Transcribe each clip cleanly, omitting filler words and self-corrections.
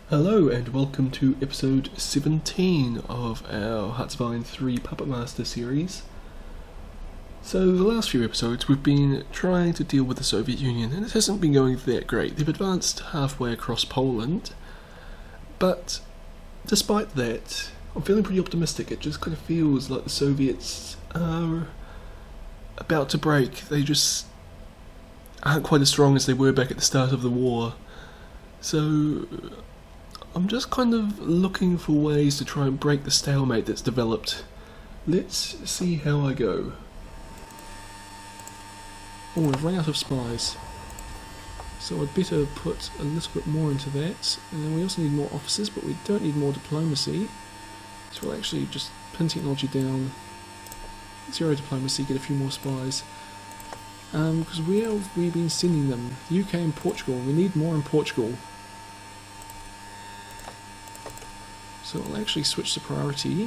Hello and welcome to episode 17 of our Hearts of Iron 3 Puppet Master series. So the last few episodes we've been trying to deal with the Soviet Union and it hasn't been going that great. They've advanced halfway across Poland, but despite that I'm feeling pretty optimistic. It just kind of feels like the Soviets are about to break. They just aren't quite as strong as they were back at the start of the war. So I'm just kind of looking for ways to try and break the stalemate that's developed. Let's see how I go. Oh, we've run out of spies. So I'd better put a little bit more into that. And then we also need more officers, but we don't need more diplomacy. So we'll actually just pin technology down. 0 diplomacy, get a few more spies. Because where have we been sending them? The UK and Portugal. We need more in Portugal. So I'll actually switch the priority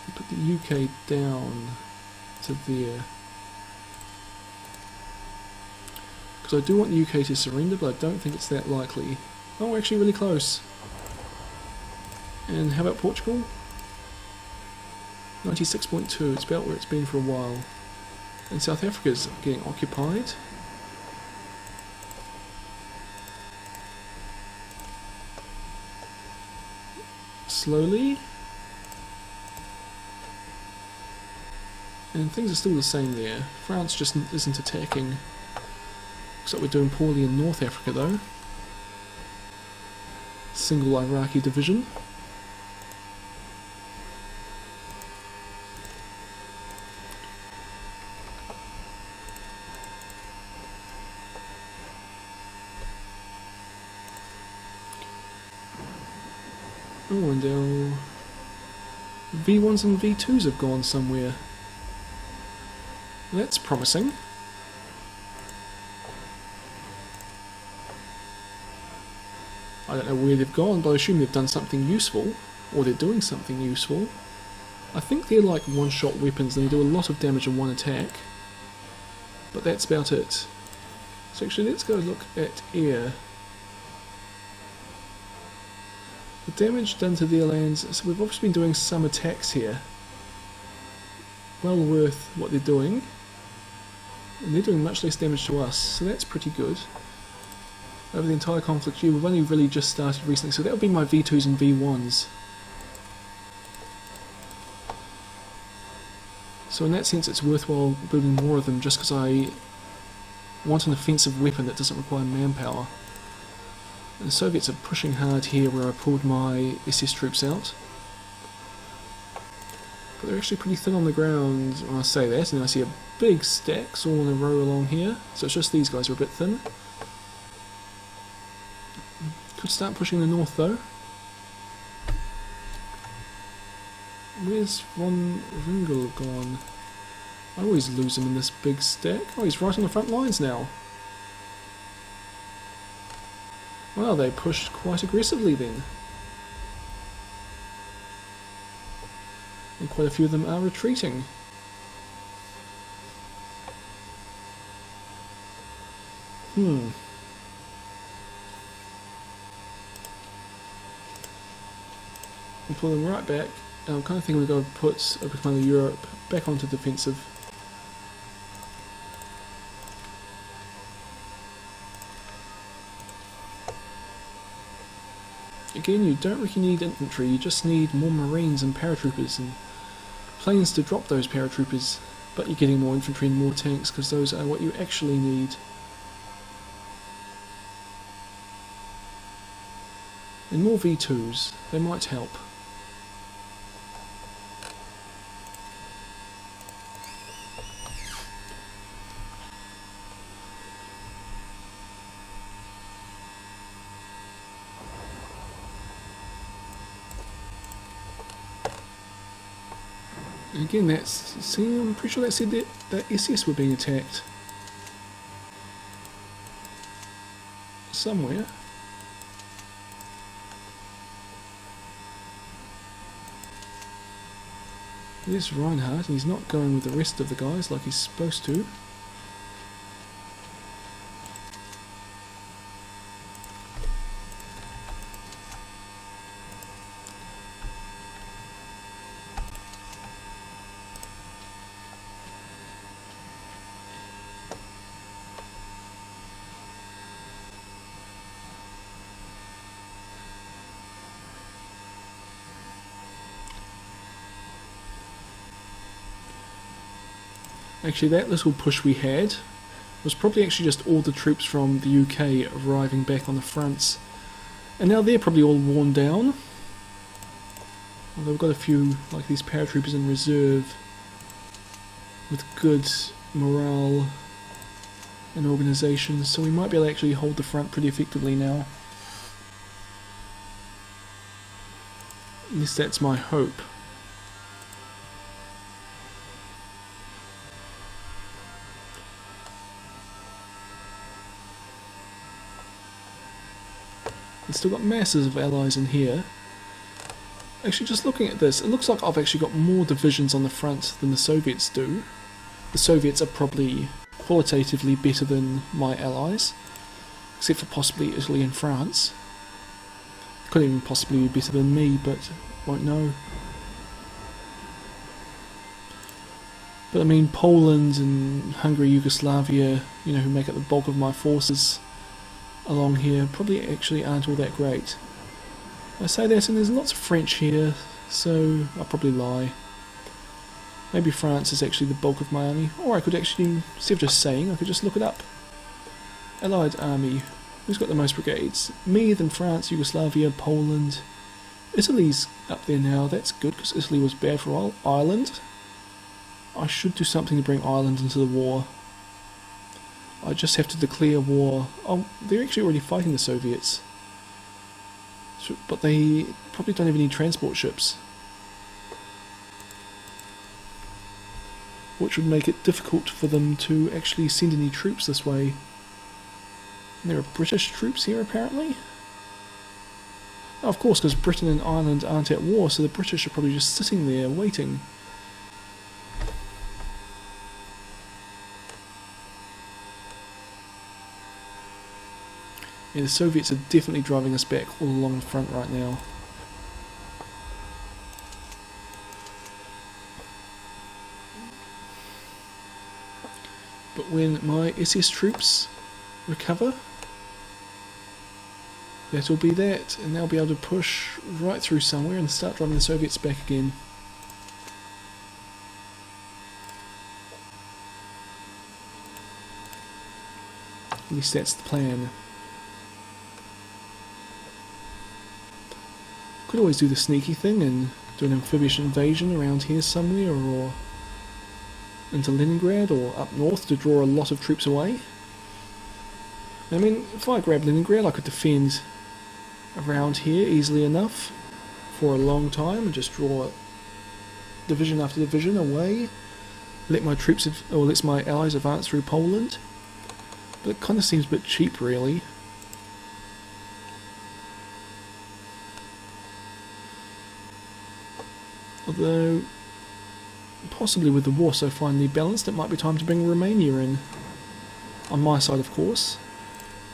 and put the UK down to there. Because I do want the UK to surrender, but I don't think it's that likely. Oh, we're actually really close. And how about Portugal? 96.2, it's about where it's been for a while. And South Africa's getting occupied. Slowly, and things are still the same there. France just isn't attacking. Looks like we're doing poorly in North Africa though. Single Iraqi division. Oh, and our V1s and V2s have gone somewhere. That's promising. I don't know where they've gone, but I assume they've done something useful, or they're doing something useful. I think they're like one-shot weapons and they do a lot of damage in one attack. But that's about it. So actually let's go look at air. The damage done to their lands, so we've obviously been doing some attacks here. Well worth what they're doing. And they're doing much less damage to us, so that's pretty good. Over the entire conflict here, we've only really just started recently, so that'll be my V2s and V1s. So in that sense it's worthwhile building more of them just because I want an offensive weapon that doesn't require manpower. The Soviets are pushing hard here where I pulled my SS troops out. But they're actually pretty thin on the ground when I say that, and then I see a big stacks all in a row along here. So it's just these guys are a bit thin. Could start pushing the north though. Where's Von Ringel gone? I always lose him in this big stack. Oh, he's right on the front lines now. Well, they pushed quite aggressively then. And quite a few of them are retreating. And pull them right back. I'm kind of thinking we're going to put Open Europe back onto defensive. Again, you don't really need infantry, you just need more marines and paratroopers and planes to drop those paratroopers, but you're getting more infantry and more tanks because those are what you actually need. And more V2s, they might help. And again, I'm pretty sure that said that SS were being attacked. Somewhere. There's Reinhardt, and he's not going with the rest of the guys like he's supposed to. Actually, that little push we had was probably actually just all the troops from the UK arriving back on the fronts. And now they're probably all worn down. Although we've got a few, like these paratroopers in reserve, with good morale and organisation, so we might be able to actually hold the front pretty effectively now. At least that's my hope. We've still got masses of allies in here. Actually, just looking at this, it looks like I've actually got more divisions on the front than the Soviets do. The Soviets are probably qualitatively better than my allies, except for possibly Italy and France. Could even possibly be better than me, but won't know. But I mean, Poland and Hungary, Yugoslavia, you know, who make up the bulk of my forces along here, probably actually aren't all that great. I say that, and there's lots of French here, so I'll probably lie. Maybe France is actually the bulk of my army, or I could actually, instead of just saying, I could just look it up. Allied army. Who's got the most brigades? Me, then France, Yugoslavia, Poland. Italy's up there now, that's good, because Italy was bad for a while. Ireland. I should do something to bring Ireland into the war. I just have to declare war. Oh, they're actually already fighting the Soviets. But they probably don't have any transport ships, which would make it difficult for them to actually send any troops this way. And there are British troops here apparently. Oh, of course, because Britain and Ireland aren't at war, so the British are probably just sitting there waiting. Yeah, the Soviets are definitely driving us back all along the front right now. But when my SS troops recover, that'll be that, and they'll be able to push right through somewhere and start driving the Soviets back again. At least that's the plan. Could always do the sneaky thing and do an amphibious invasion around here somewhere, or into Leningrad or up north to draw a lot of troops away. I mean, if I grab Leningrad, I could defend around here easily enough for a long time and just draw division after division away, let my troops or let my allies advance through Poland. But it kind of seems a bit cheap, really. Although, possibly with the war so finely balanced, it might be time to bring Romania in. On my side, of course.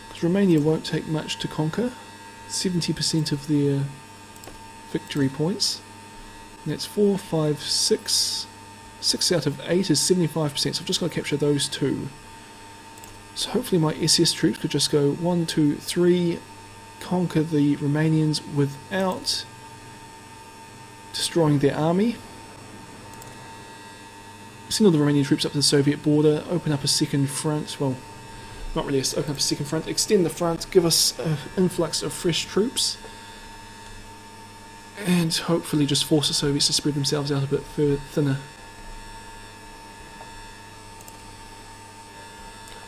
Because Romania won't take much to conquer. 70% of their victory points. And that's 4, 5, 6. 6 out of 8 is 75%, so I've just got to capture those two. So hopefully my SS troops could just go 1, 2, 3, conquer the Romanians without destroying their army. Send all the Romanian troops up to the Soviet border, open up a second front, well, not really open up a second front, extend the front, give us an influx of fresh troops, and hopefully just force the Soviets to spread themselves out a bit further thinner.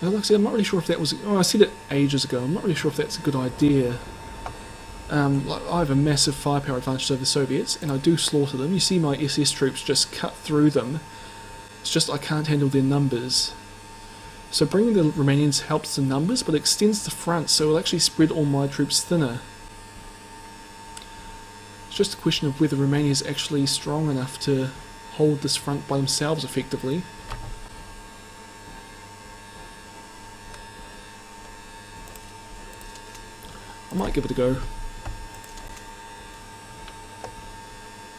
Like I said, I'm not really sure if that was... Oh, I said it ages ago, I'm not really sure if that's a good idea. Like, I have a massive firepower advantage over the Soviets, and I do slaughter them. You see my SS troops just cut through them. It's just I can't handle their numbers. So bringing the Romanians helps the numbers, but extends the front, so it'll actually spread all my troops thinner. It's just a question of whether Romania is actually strong enough to hold this front by themselves effectively. I might give it a go.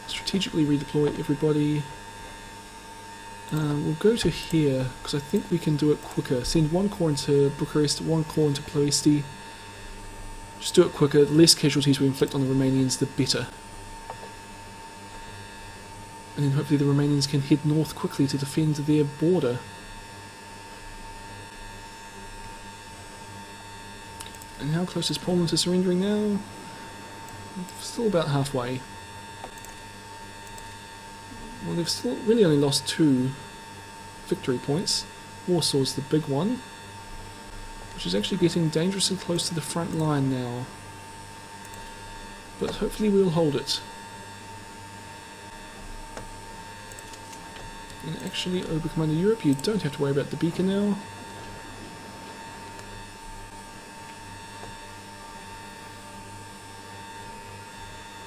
Strategically redeploy everybody. We'll go to here, because I think we can do it quicker. Send one corps into Bucharest, one corps into Ploesti. Just do it quicker. The less casualties we inflict on the Romanians, the better. And then hopefully the Romanians can head north quickly to defend their border. And how close is Poland to surrendering now? Still about halfway. Well, they've still really only lost 2 victory points. Warsaw's the big one, which is actually getting dangerously close to the front line now. But hopefully we'll hold it. And actually, Obercommander Europe, you don't have to worry about the beacon now.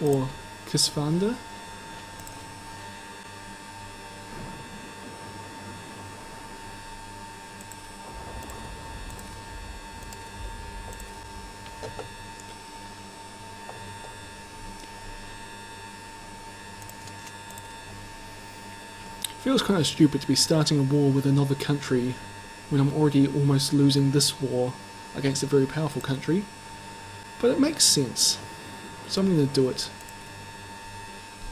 Or Kisvanda. Feels kind of stupid to be starting a war with another country when I'm already almost losing this war against a very powerful country, but it makes sense, so I'm going to do it.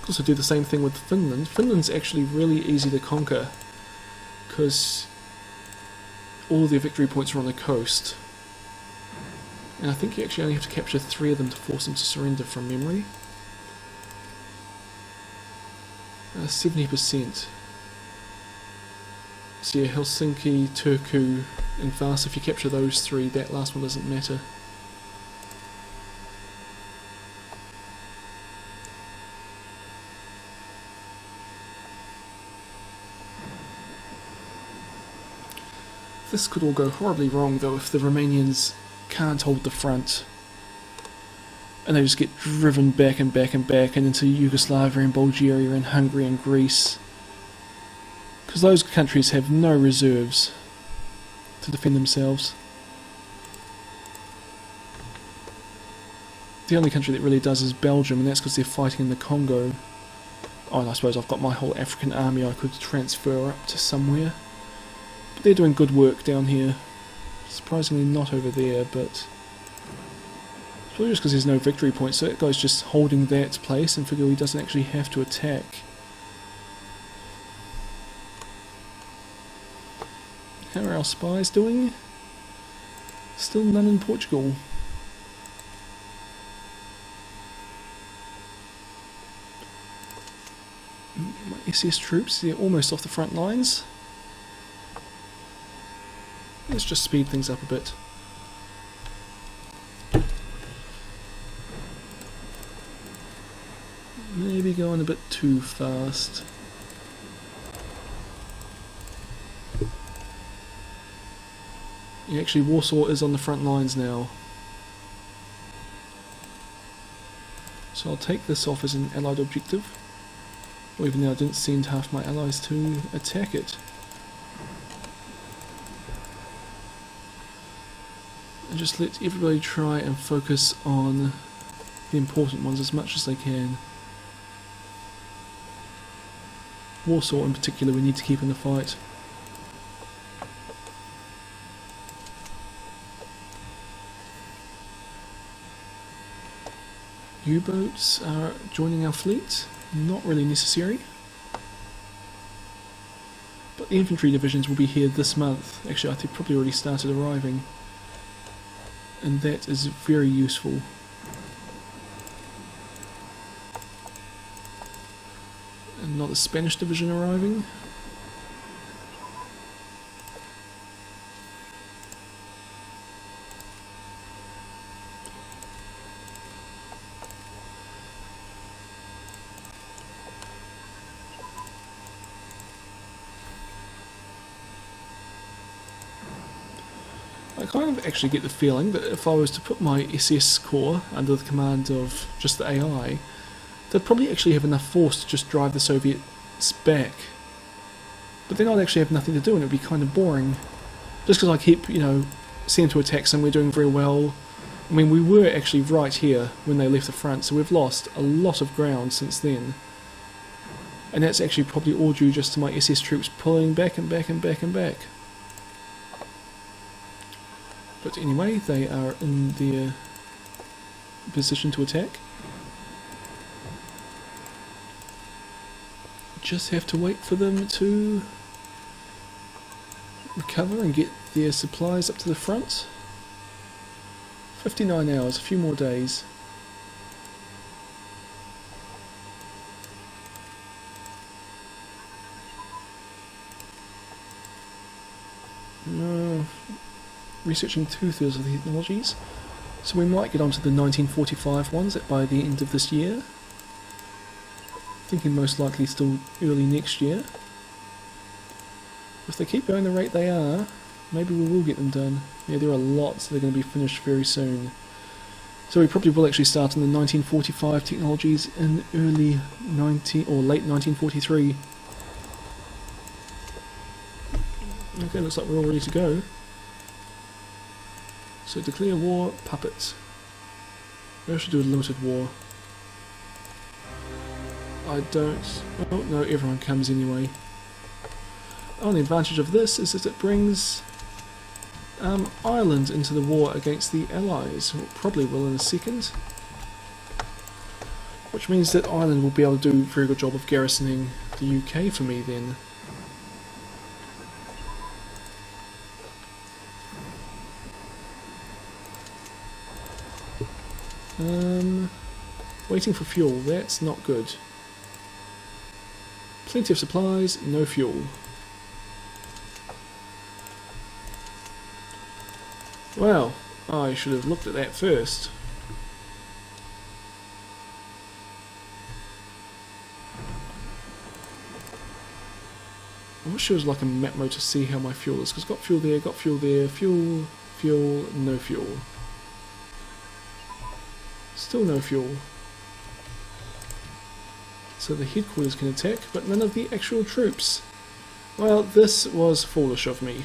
Also do the same thing with Finland. Finland's actually really easy to conquer because all their victory points are on the coast, and I think you actually only have to capture 3 of them to force them to surrender from memory. 70%. So yeah, Helsinki, Turku and Vasa, if you capture those 3, that last one doesn't matter. This could all go horribly wrong though if the Romanians can't hold the front and they just get driven back and back and back and into Yugoslavia and Bulgaria and Hungary and Greece. Because those countries have no reserves to defend themselves. The only country that really does is Belgium, and that's because they're fighting in the Congo. Oh, and I suppose I've got my whole African army I could transfer up to somewhere. But they're doing good work down here. Surprisingly not over there, but it's probably just because there's no victory point, so that guy's just holding that place and figure he doesn't actually have to attack. How are our spies doing? Still none in Portugal. My SS troops, they're almost off the front lines. Let's just speed things up a bit. Maybe going a bit too fast. Yeah, actually Warsaw is on the front lines now. So I'll take this off as an allied objective. Even though I didn't send half my allies to attack it. And just let everybody try and focus on the important ones as much as they can. Warsaw in particular we need to keep in the fight. U-boats are joining our fleet, not really necessary. But the infantry divisions will be here this month. Actually, I think probably already started arriving. And that is very useful. Another Spanish division arriving. I kind of actually get the feeling that if I was to put my SS Corps under the command of just the AI, they'd probably actually have enough force to just drive the Soviets back. But then I'd actually have nothing to do and it would be kind of boring. Just because I keep, you know, seeing to attack them, we're doing very well. I mean, we were actually right here when they left the front, so we've lost a lot of ground since then. And that's actually probably all due just to my SS troops pulling back and back and back and back. But anyway, they are in their position to attack. just have to wait for them to recover and get their supplies up to the front. 59 hours, a few more days. Researching 2/3 of the technologies, so we might get onto the 1945 ones by the end of this year. Thinking most likely still early next year. If they keep going the rate they are, maybe we will get them done. Yeah, there are lots that are going to be finished very soon. So we probably will actually start on the 1945 technologies in early late 1943. Okay, looks like we're all ready to go. So declare war, puppets. Maybe I should do a limited war. I don't... Oh no, everyone comes anyway. Oh, the advantage of this is that it brings Ireland into the war against the Allies. Probably will in a second. Which means that Ireland will be able to do a very good job of garrisoning the UK for me then. Waiting for fuel, that's not good. Plenty of supplies, no fuel. Well, I should have looked at that first. I wish there was like a map mode to see how my fuel is, because got fuel there, fuel, fuel, no fuel. Still no fuel. So the headquarters can attack, but none of the actual troops. Well, this was foolish of me.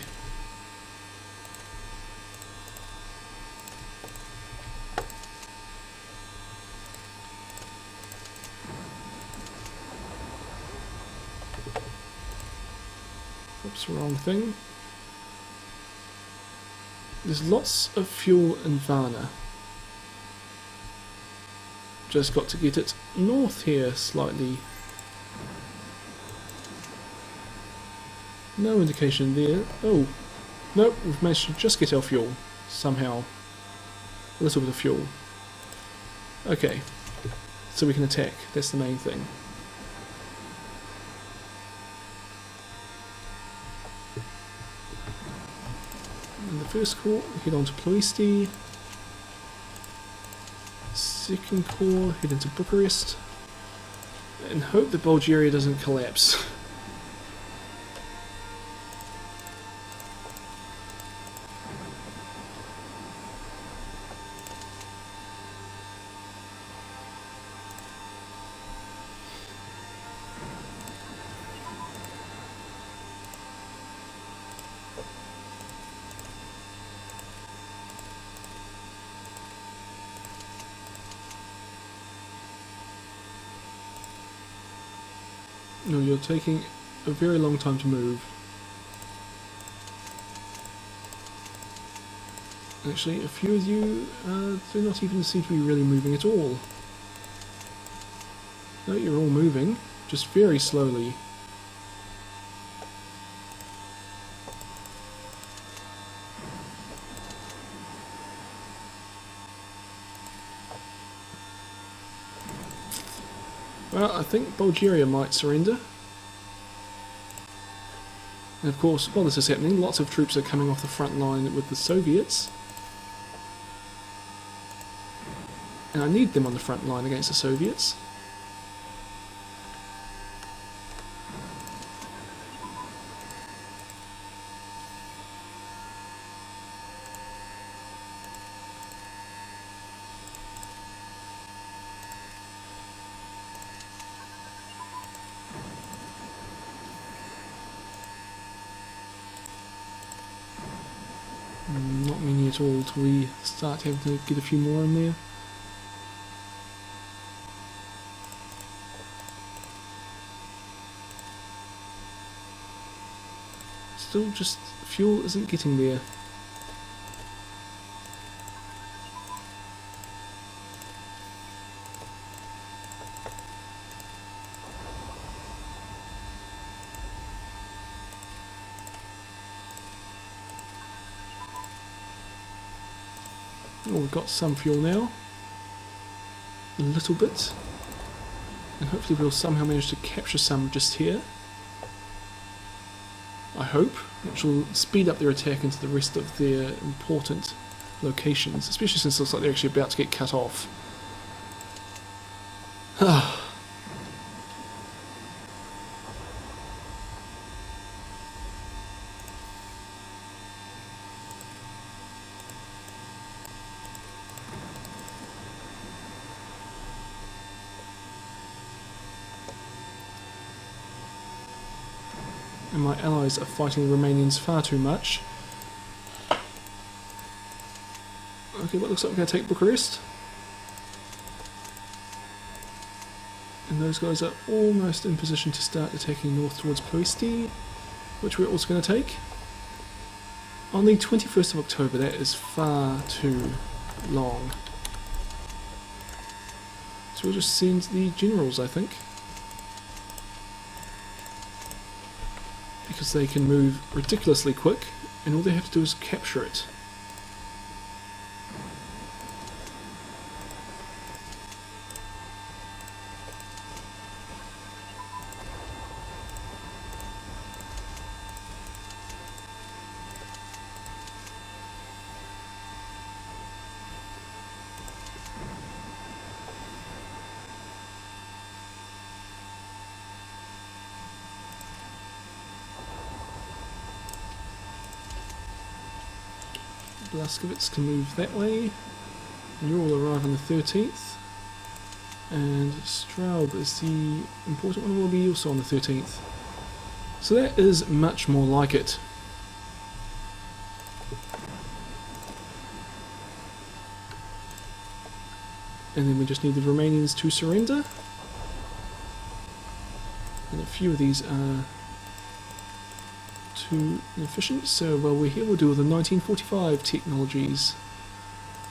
Oops, wrong thing. There's lots of fuel in Varna. Just got to get it north here slightly. No indication there. Oh, nope, we've managed to just get our fuel somehow. A little bit of fuel. Okay, so we can attack, that's the main thing. In the first corps, head on to Ploiesti. Second corps, head into Bucharest. And hope that Bulgaria doesn't collapse. No, you're taking a very long time to move. Actually, a few of you do not even seem to be really moving at all. No, you're all moving, just very slowly. Well, I think Bulgaria might surrender. And of course, while this is happening, lots of troops are coming off the front line with the Soviets. And I need them on the front line against the Soviets. Not many at all till we start having to get a few more in there. Still just fuel isn't getting there. Oh, we've got some fuel now. A little bit. And hopefully we'll somehow manage to capture some just here. I hope. Which will speed up their attack into the rest of their important locations. Especially since it looks like they're actually about to get cut off. And my allies are fighting the Romanians far too much. Okay, what looks like we're going to take Bucharest. And those guys are almost in position to start attacking north towards Ploesti, which we're also going to take. On the 21st of October, that is far too long. So we'll just send the generals, I think. Because they can move ridiculously quick, and all they have to do is capture it. Blaskovitz can move that way. You all arrive on the 13th. And Straub is the important one, will be also on the 13th. So that is much more like it. And then we just need the Romanians to surrender. And a few of these are too inefficient, so while we're here we'll do the 1945 technologies,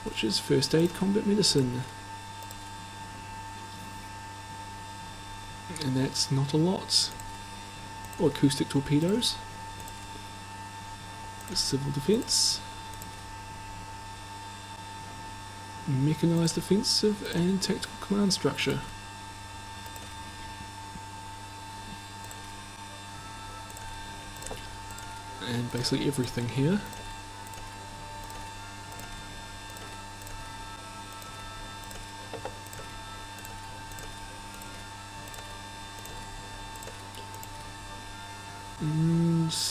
which is first aid combat medicine. And that's not a lot. Or acoustic torpedoes. Civil defense. Mechanized offensive and tactical command structure. And basically everything here.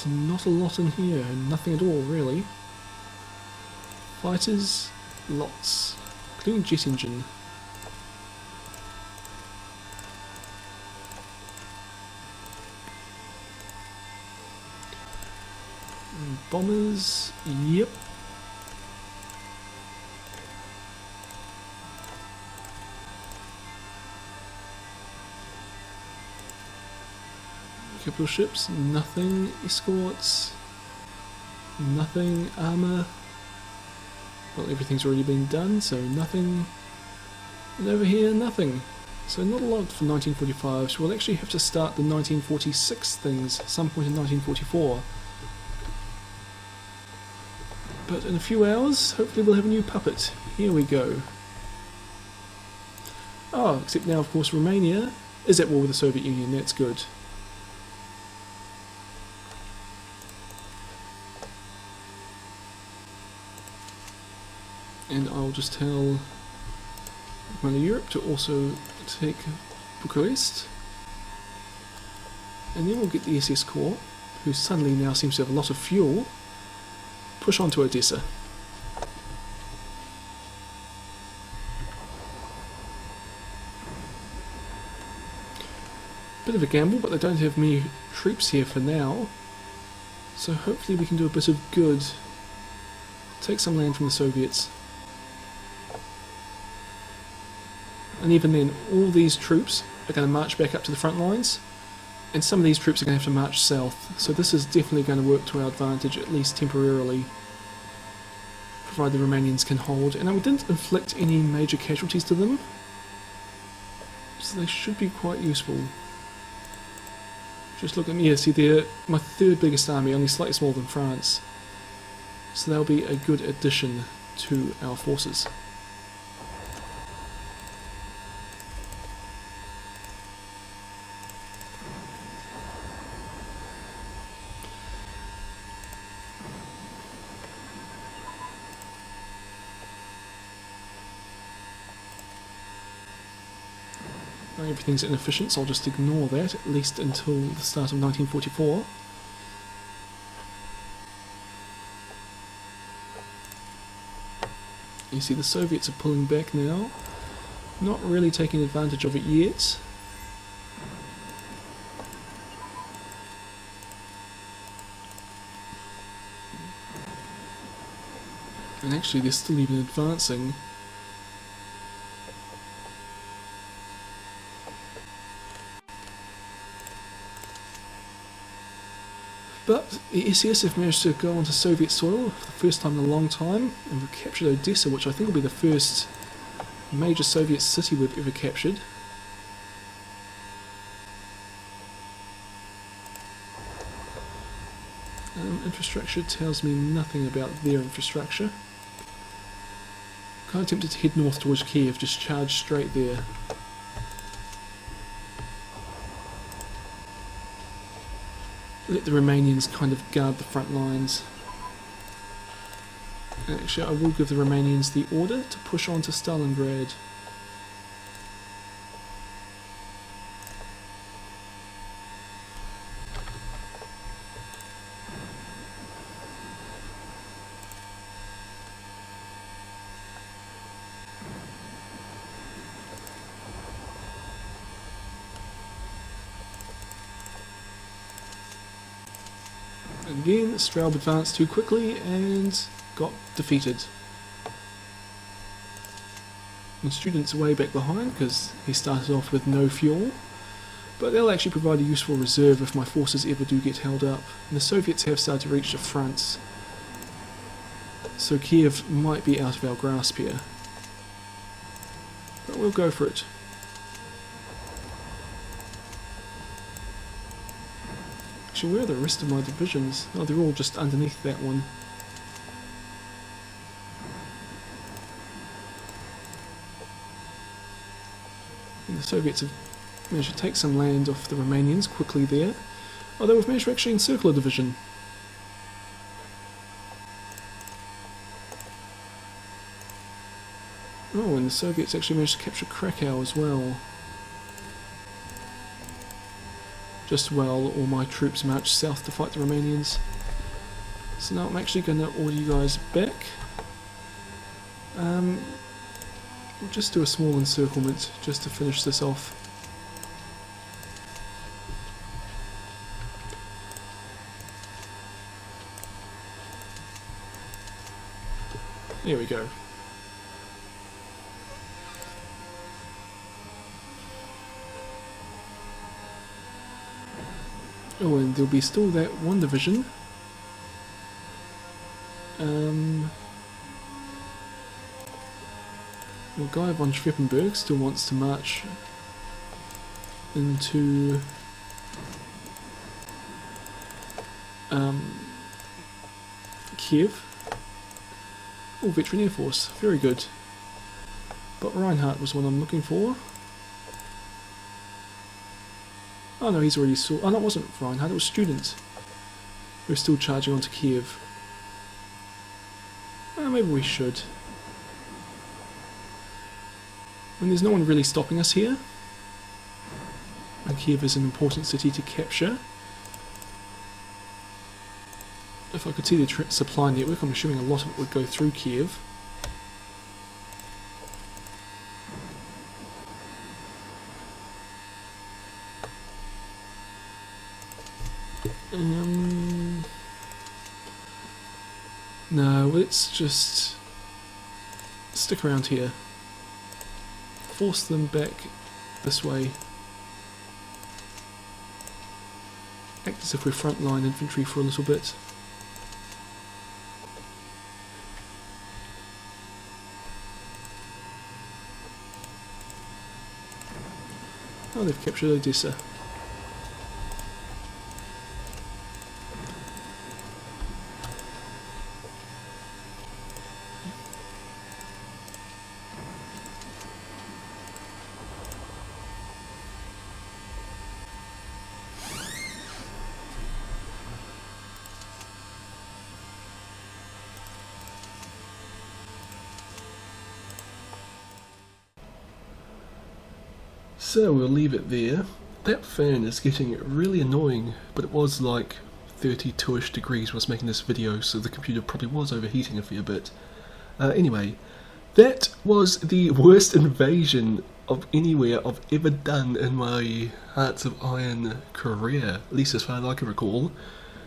Not a lot in here, nothing at all really. Fighters, lots, including jet engine. Bombers, yep. Couple of ships, nothing. Escorts, nothing. Armour, well, everything's already been done, so nothing. And over here, nothing. So not a lot for 1945, so we'll actually have to start the 1946 things some point in 1944. But in a few hours, hopefully we'll have a new puppet. Here we go. Oh, except now, of course, Romania is at war with the Soviet Union. That's good. And I'll just tell one of Europe to also take Bucharest. And then we'll get the SS Corps, who suddenly now seems to have a lot of fuel, push on to Odessa. Bit of a gamble, but they don't have many troops here for now. So hopefully we can do a bit of good. Take some land from the Soviets. And even then, all these troops are going to march back up to the front lines, and some of these troops are going to have to march south, so this is definitely going to work to our advantage, at least temporarily, provided the Romanians can hold. And we didn't inflict any major casualties to them, so they should be quite useful. Just look at me, yeah, see they're my third biggest army, only slightly smaller than France, so they'll be a good addition to our forces. Everything's inefficient, so I'll just ignore that, at least until the start of 1944. You see the Soviets are pulling back now, not really taking advantage of it yet. And actually they're still even advancing. But the SS have managed to go onto Soviet soil for the first time in a long time, and we've captured Odessa, which I think will be the first major Soviet city we've ever captured. Infrastructure tells me nothing about their infrastructure. Kind of tempted to head north towards Kiev, just charge straight there. Let the Romanians kind of guard the front lines. And actually, I will give the Romanians the order to push on to Stalingrad. Again, Straub advanced too quickly and got defeated. And Student's way back behind because he started off with no fuel, but they'll actually provide a useful reserve if my forces ever do get held up. And the Soviets have started to reach the fronts, so Kiev might be out of our grasp here. But we'll go for it. Actually, where are the rest of my divisions? Oh, they're all just underneath that one. And the Soviets have managed to take some land off the Romanians quickly there. Although we've managed to actually encircle a division. Oh, and the Soviets actually managed to capture Krakow as well. Just while all my troops march south to fight the Romanians. So now I'm actually going to order you guys back. We'll just do a small encirclement just to finish this off. There we go. Oh, and there'll be still that one division. The guy von Schweppenberg still wants to march into Kiev. Oh, Veteran Air Force, very good. But Reinhardt was one I'm looking for. Oh no, he's already saw. Oh no, it wasn't Reinhardt, it was Student. We're still charging onto Kiev. Maybe we should. And there's no one really stopping us here. And Kiev is an important city to capture. If I could see the supply network, I'm assuming a lot of it would go through Kiev. No, let's just stick around here. Force them back this way. Act as if we're frontline infantry for a little bit. Oh, they've captured Odessa. So we'll leave it there. That fan is getting really annoying, but it was like 32ish degrees when I was making this video, so the computer probably was overheating a fair bit. Anyway, that was the worst invasion of anywhere I've ever done in my Hearts of Iron career, at least as far as I can recall.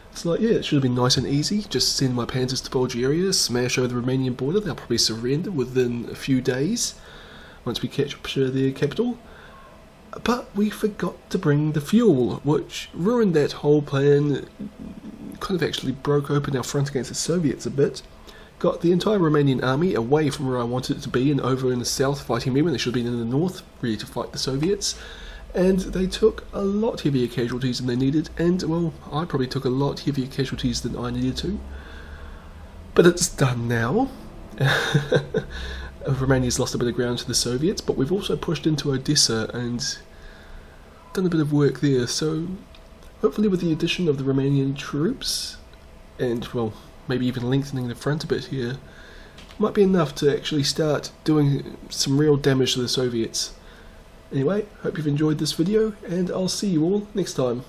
It's like, yeah, it should have been nice and easy, just send my panzers to Bulgaria, smash over the Romanian border, they'll probably surrender within a few days, once we capture their capital. But we forgot to bring the fuel, which ruined that whole plan, kind of actually broke open our front against the Soviets a bit. Got the entire Romanian army away from where I wanted it to be and over in the south fighting me when they should have been in the north, ready to fight the Soviets. And they took a lot heavier casualties than they needed, and, well, I probably took a lot heavier casualties than I needed to. But it's done now. Romania's lost a bit of ground to the Soviets, but we've also pushed into Odessa and done a bit of work there, so hopefully with the addition of the Romanian troops, and, well, maybe even lengthening the front a bit here, might be enough to actually start doing some real damage to the Soviets. Anyway, hope you've enjoyed this video, and I'll see you all next time.